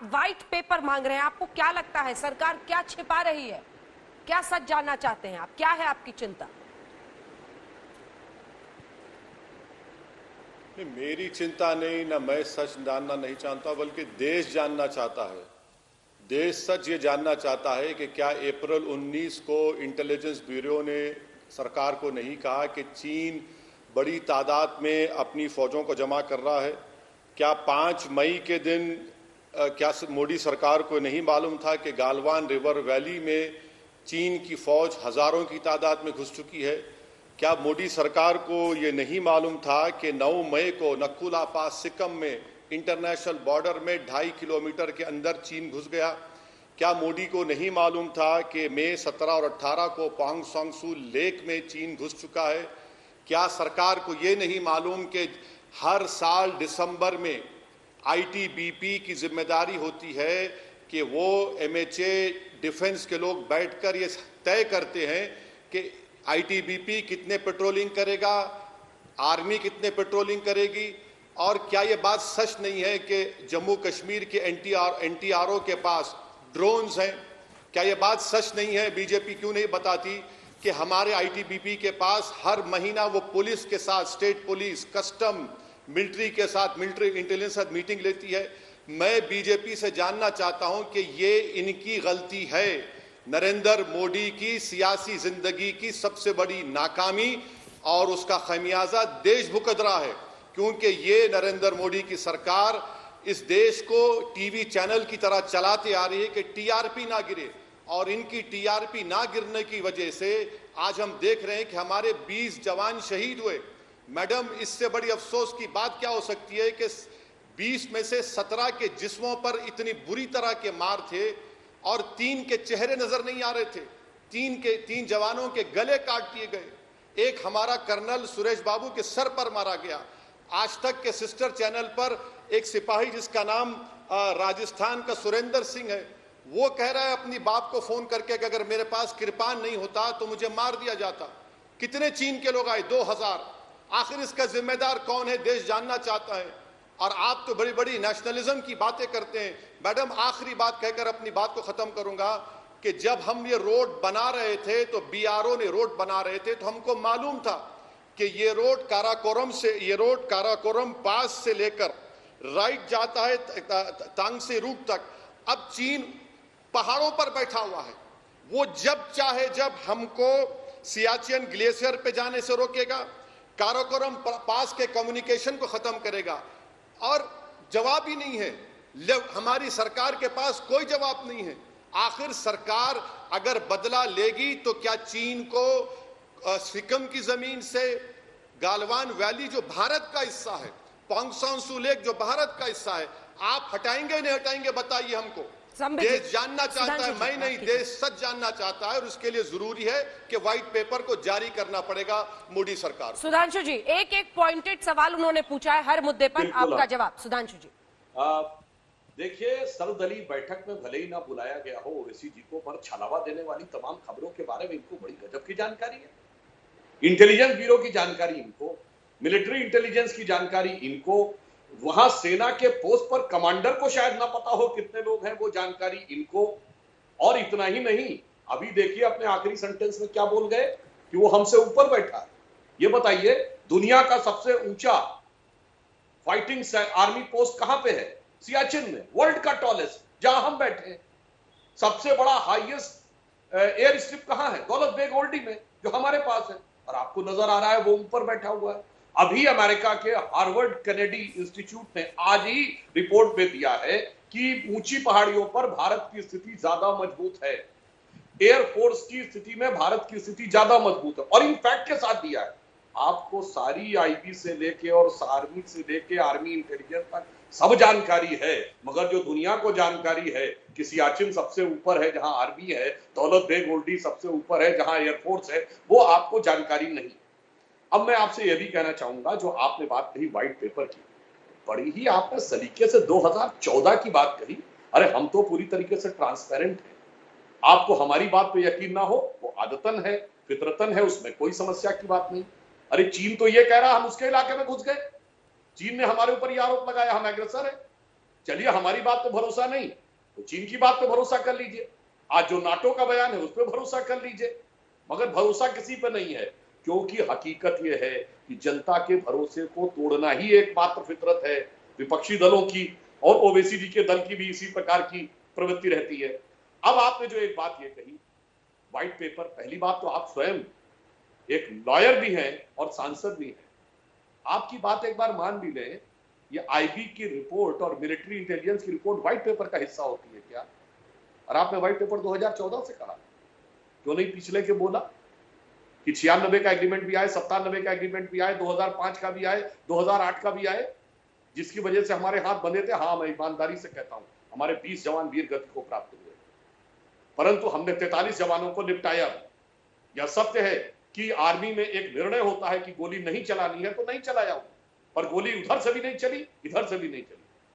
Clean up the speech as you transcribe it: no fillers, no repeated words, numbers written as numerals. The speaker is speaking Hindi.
व्हाइट पेपर मांग रहे हैं, आपको क्या लगता है सरकार क्या छिपा रही है? क्या सच जानना चाहते हैं आप? क्या है आपकी चिंता? नहीं, मेरी चिंता नहीं, ना मैं सच जानना नहीं चाहता, बल्कि देश जानना चाहता है। देश सच ये जानना चाहता है कि क्या अप्रैल 19 को इंटेलिजेंस ब्यूरो ने सरकार को नहीं कहा कि चीन बड़ी तादाद में अपनी फौजों को जमा कर रहा है? क्या 5 मई के दिन क्या मोदी सरकार को नहीं मालूम था कि गालवान रिवर वैली में चीन की फौज हजारों की तादाद में घुस चुकी है? क्या मोदी सरकार को ये नहीं मालूम था कि 9 मई को नकुला पास सिक्किम में इंटरनेशनल बॉर्डर में 2.5 किलोमीटर के अंदर चीन घुस गया? क्या मोदी को नहीं मालूम था कि मई 17 और 18 को पोंग सोंग सू लेक में चीन घुस चुका है? क्या सरकार को ये नहीं मालूम कि हर साल दिसंबर में आईटीबीपी की जिम्मेदारी होती है कि वो एमएचए डिफेंस के लोग बैठकर ये तय करते हैं कि आईटीबीपी कितने पेट्रोलिंग करेगा, आर्मी कितने पेट्रोलिंग करेगी? और क्या ये बात सच नहीं है कि जम्मू कश्मीर के एनटीआरओ के पास ड्रोन्स हैं? क्या ये बात सच नहीं है? बीजेपी क्यों नहीं बताती कि हमारे आईटीबीपी के पास हर महीना वो पुलिस के साथ, स्टेट पुलिस, कस्टम, मिलिट्री के साथ, मिलिट्री इंटेलिजेंस के साथ मीटिंग लेती है? मैं बीजेपी से जानना चाहता हूं कि ये इनकी गलती है। नरेंद्र मोदी की सियासी जिंदगी की सबसे बड़ी नाकामी और उसका खमियाजा देश भुगत रहा है, क्योंकि ये नरेंद्र मोदी की सरकार इस देश को टीवी चैनल की तरह चलाते आ रही है कि टीआरपी ना गिरे, और इनकी टीआरपी ना गिरने की वजह से आज हम देख रहे हैं कि हमारे 20 जवान शहीद हुए। मैडम, इससे बड़ी अफसोस की बात क्या हो सकती है कि 20 में से 17 के जिस्मों पर इतनी बुरी तरह के मार थे और 3 के चेहरे नजर नहीं आ रहे थे। 3 जवानों के गले काट दिए गए। एक हमारा कर्नल सुरेश बाबू के सर पर मारा गया। आज तक के सिस्टर चैनल पर एक सिपाही जिसका नाम राजस्थान का सुरेंद्र सिंह है, वो कह रहा है अपनी बाप को फोन करके कि अगर मेरे पास कृपान नहीं होता तो मुझे मार दिया जाता। कितने चीन के लोग आए? 2000। आखिर इसका जिम्मेदार कौन है? देश जानना चाहता है। और आप तो बड़ी बड़ी नेशनलिज्म की बातें करते हैं। मैडम, आखिरी बात कहकर अपनी बात को खत्म करूंगा कि जब हम ये रोड बना रहे थे तो बीआरओ ने रोड बना रहे थे तो हमको मालूम था कि ये रोड काराकोरम पास से लेकर राइट जाता है तांगसे रूट तक। अब चीन पहाड़ों पर बैठा हुआ है। वो जब चाहे जब हमको सियाचिन ग्लेशियर पे जाने से रोकेगा, काराकोरम पास के कम्युनिकेशन को खत्म करेगा, और जवाब ही नहीं है। हमारी सरकार के पास कोई जवाब नहीं है। आखिर सरकार अगर बदला लेगी तो क्या चीन को सिक्किम की जमीन से, गालवान वैली जो भारत का हिस्सा है, पोंग सोंग सू लेक जो भारत का हिस्सा है, आप हटाएंगे नहीं हटाएंगे? बताइए हमको। देश जानना चाहता है, मैं नहीं, देश सच जानना चाहता है, और उसके लिए जरूरी है कि व्हाइट पेपर को जारी करना पड़ेगा मोदी सरकार। सुधांशु जी, एक एक पॉइंटेड सवाल उन्होंने पूछा है हर मुद्दे पर, आपका जवाब। सुधांशु जी, देखिए, सर्वदलीय बैठक में भले ही ना बुलाया गया हो ओवैसी जी को, पर छलावा देने वाली तमाम खबरों के बारे में इनको बड़ी गजब की जानकारी है। इंटेलिजेंस ब्यूरो की जानकारी इनको, मिलिट्री इंटेलिजेंस की जानकारी इनको, वहां सेना के पोस्ट पर कमांडर को शायद ना पता हो कितने लोग हैं, वो जानकारी इनको। और इतना ही नहीं, अभी देखिए अपने आखिरी सेंटेंस में क्या बोल गए कि वो हमसे ऊपर बैठा है। ये बताइए, दुनिया का सबसे ऊंचा फाइटिंग आर्मी पोस्ट कहां पे है? सियाचिन में। वर्ल्ड का टॉलेस्ट, जहां हम बैठे हैं। सबसे बड़ा हाईएस्ट एयर स्ट्रिप कहां है? दौलत बेग ओल्डी में, जो हमारे पास है। और आपको नजर आ रहा है वो ऊपर बैठा हुआ है। अभी अमेरिका के हार्वर्ड कैनेडी इंस्टीट्यूट ने आज ही रिपोर्ट में दिया है कि ऊंची पहाड़ियों पर भारत की स्थिति ज्यादा मजबूत है। एयरफोर्स की स्थिति में भारत की स्थिति ज्यादा मजबूत है, और इन फैक्ट के साथ दिया है। आपको सारी आईबी से लेके और आर्मी से लेके आर्मी इंटेलिजेंस तक सब जानकारी है, मगर जो दुनिया को जानकारी है कि सियाचिन सबसे ऊपर है जहां आर्मी है, दौलत बेग ओल्डी सबसे ऊपर है जहां एयरफोर्स है, वो आपको जानकारी नहीं। अब मैं आपसे यह भी कहना चाहूंगा, जो आपने बात कही व्हाइट पेपर की, बड़ी ही आपने सलीके से 2014 की बात कही। अरे हम तो पूरी तरीके से ट्रांसपेरेंट हैं। आपको हमारी बात पे यकीन ना हो, वो आदतन है, फितरतन है, उसमें कोई समस्या की बात नहीं। अरे चीन तो ये कह रहा हम उसके इलाके में घुस गए, चीन ने हमारे ऊपर ये आरोप लगाया हम एग्रेसर है। चलिए हमारी बात पे भरोसा नहीं तो चीन की बात पे भरोसा कर लीजिए, आज जो नाटो का बयान है उस पर भरोसा कर लीजिए, मगर भरोसा किसी पे नहीं है, क्योंकि हकीकत यह है कि जनता के भरोसे को तोड़ना ही एकमात्र फितरत है विपक्षी दलों की, और ओवैसी जी के दल की भी इसी प्रकार की प्रवृत्ति रहती है। अब आपने जो एक बात ये कही व्हाइट पेपर, पहली बात तो आप स्वयं एक लॉयर भी हैं और सांसद भी हैं, आपकी बात एक बार मान भी लें, ये आईबी की रिपोर्ट और मिलिट्री इंटेलिजेंस की रिपोर्ट व्हाइट पेपर का हिस्सा होती है क्या? और आपने व्हाइट पेपर 2014 से कहा, क्यों नहीं पिछले के बोला कि 96 का एग्रीमेंट भी आए, 97 का एग्रीमेंट भी आए, 2005 का भी आए, 2008 का भी आए, जिसकी वजह से हमारे हाथ बंधे थे। हाँ, मैं ईमानदारी से कहता हूं हमारे 20 जवान वीर गति को प्राप्त हुए, परंतु हमने 43 जवानों को निपटाया। यह सत्य है कि आर्मी में एक निर्णय होता है कि गोली नहीं चलानी है तो नहीं चलाया, पर गोली उधर से भी नहीं चली, इधर से भी नहीं चली।